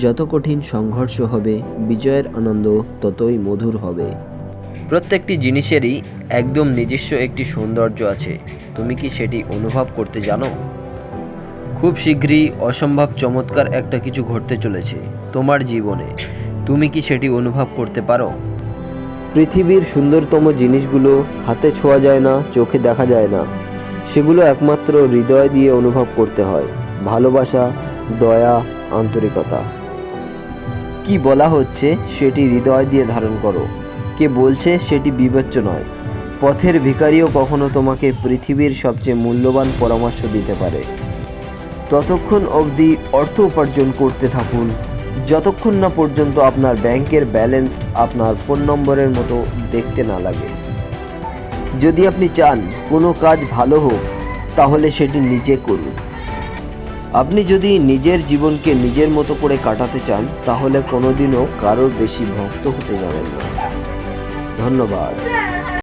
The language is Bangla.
যত কঠিন সংঘর্ষ হবে, বিজয়ের আনন্দ ততই মধুর হবে। প্রত্যেকটি জিনিসেরই একদম নিজস্ব একটি সৌন্দর্য আছে। তুমি কি সেটি অনুভব করতে জানো? খুব শীঘ্রই অসম্ভব চমৎকার একটা কিছু ঘটতে চলেছে তোমার জীবনে। তুমি কি সেটি অনুভব করতে পারো? পৃথিবীর সুন্দরতম জিনিসগুলো হাতে ছোঁয়া যায় না, চোখে দেখা যায় না। সেগুলো একমাত্র হৃদয় দিয়ে অনুভব করতে হয়। ভালোবাসা, দয়া, আন্তরিকতা। কি বলা হচ্ছে সেটি হৃদয় দিয়ে ধারণ করো। কে বলছে সেটি বিবেচ্য নয়। পথের ভিখারিও কখনো তোমাকে পৃথিবীর সবচেয়ে মূল্যবান পরামর্শ দিতে পারে। ততক্ষণ অবধি অর্থ উপার্জন করতে থাকুন, যতক্ষণ না পর্যন্ত আপনার ব্যাংকের ব্যালেন্স আপনার ফোন নম্বরের মতো দেখতে না লাগে। যদি আপনি চান কোনো কাজ ভালো হোক, তাহলে সেটি নিজে করুন। আপনি যদি নিজের জীবনকে নিজের মতো করে কাটাতে চান, তাহলে কোনোদিনও কারোর বেশি ভক্ত হতে যাবেন না। ধন্যবাদ।